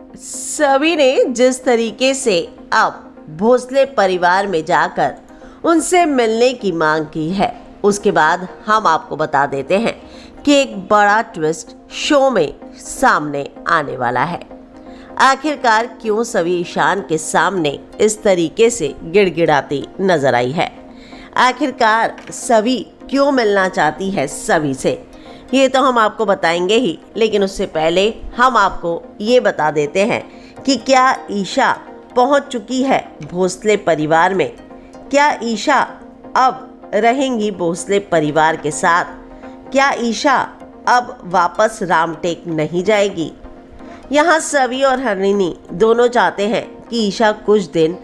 सभी ने जिस तरीके से अब भोसले परिवार में जाकर उनसे मिलने की मांग की है, उसके बाद हम आपको बता देते हैं कि एक बड़ा ट्विस्ट शो में सामने आने वाला है। आखिरकार क्यों सभी ईशान के सामने इस तरीके से गिड़गिड़ाती नजर आई है, आखिरकार सभी क्यों मिलना चाहती है सभी से, ये तो हम आपको बताएंगे ही। लेकिन उससे पहले हम आपको ये बता देते हैं कि क्या ईशा पहुंच चुकी है भोसले परिवार में। क्या ईशा अब रहेंगी भोसले परिवार के साथ? क्या ईशा अब वापस रामटेक नहीं जाएगी? यहाँ सवी और हरिणी दोनों चाहते हैं कि ईशा कुछ दिन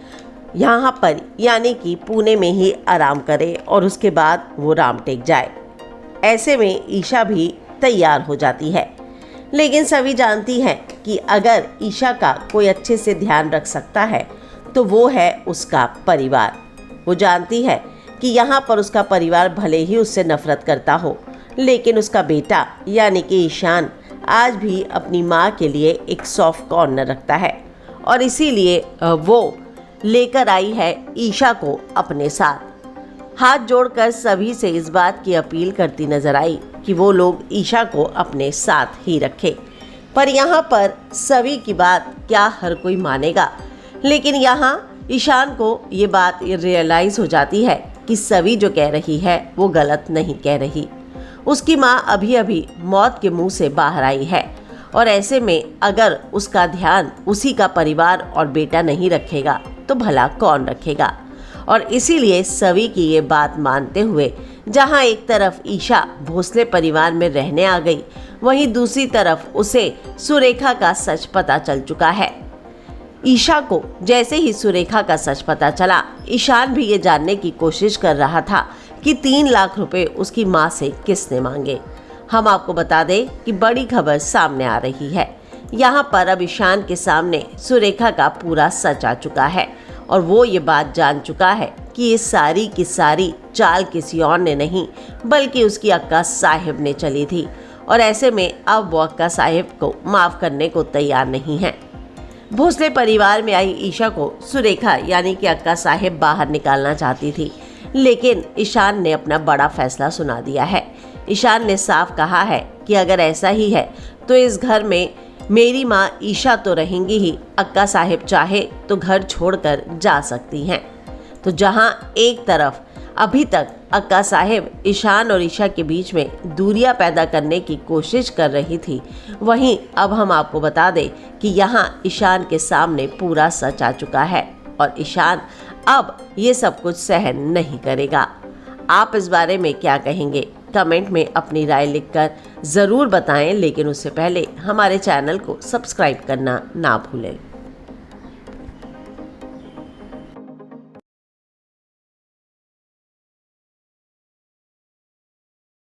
यहाँ पर यानी कि पुणे में ही आराम करे और उसके बाद वो रामटेक जाए। ऐसे में ईशा भी तैयार हो जाती है, लेकिन सभी जानती हैं कि अगर ईशा का कोई अच्छे से ध्यान रख सकता है तो वो है उसका परिवार। वो जानती है कि यहाँ पर उसका परिवार भले ही उससे नफरत करता हो, लेकिन उसका बेटा यानी कि ईशान आज भी अपनी माँ के लिए एक सॉफ्ट कॉर्नर रखता है और इसीलिए वो लेकर आई है ईशा को अपने साथ। हाथ जोड़कर सभी से इस बात की अपील करती नजर आई कि वो लोग ईशा को अपने साथ ही रखें। पर यहाँ पर सभी की बात क्या हर कोई मानेगा? लेकिन यहाँ ईशान को ये बात रियलाइज़ हो जाती है कि सभी जो कह रही है वो गलत नहीं कह रही। उसकी माँ अभी अभी मौत के मुंह से बाहर आई है और ऐसे में अगर उसका ध्यान उसी का परिवार और बेटा नहीं रखेगा तो भला कौन रखेगा? और इसीलिए सभी की ये बात मानते हुए जहाँ एक तरफ ईशा भोसले परिवार में रहने आ गई, वहीं दूसरी तरफ उसे सुरेखा का सच पता चल चुका है। ईशा को जैसे ही सुरेखा का सच पता चला, ईशान भी ये जानने की कोशिश कर रहा था कि 3 लाख रुपए उसकी माँ से किसने मांगे। हम आपको बता दें कि बड़ी खबर सामने आ रही है। यहाँ पर अब ईशान के सामने सुरेखा का पूरा सच आ चुका है और वो ये बात जान चुका है कि ये सारी की सारी चाल किसी और ने नहीं बल्कि उसकी अक्का साहिब ने चली थी और ऐसे में अब वो अक्का साहिब को माफ़ करने को तैयार नहीं है। भोसले परिवार में आई ईशा को सुरेखा यानी कि अक्का साहिब बाहर निकालना चाहती थी, लेकिन ईशान ने अपना बड़ा फैसला सुना दिया है। ईशान ने साफ कहा है कि अगर ऐसा ही है तो इस घर में मेरी माँ ईशा तो रहेंगी ही, अक्का साहिब चाहे तो घर छोड़कर जा सकती हैं। तो जहाँ एक तरफ अभी तक अक्का साहिब ईशान और ईशा के बीच में दूरियां पैदा करने की कोशिश कर रही थी, वहीं अब हम आपको बता दें कि यहाँ ईशान के सामने पूरा सच आ चुका है और ईशान अब ये सब कुछ सहन नहीं करेगा। आप इस बारे में क्या कहेंगे? कमेंट में अपनी राय लिखकर ज़रूर बताएं, लेकिन उससे पहले हमारे चैनल को सब्सक्राइब करना ना भूलें।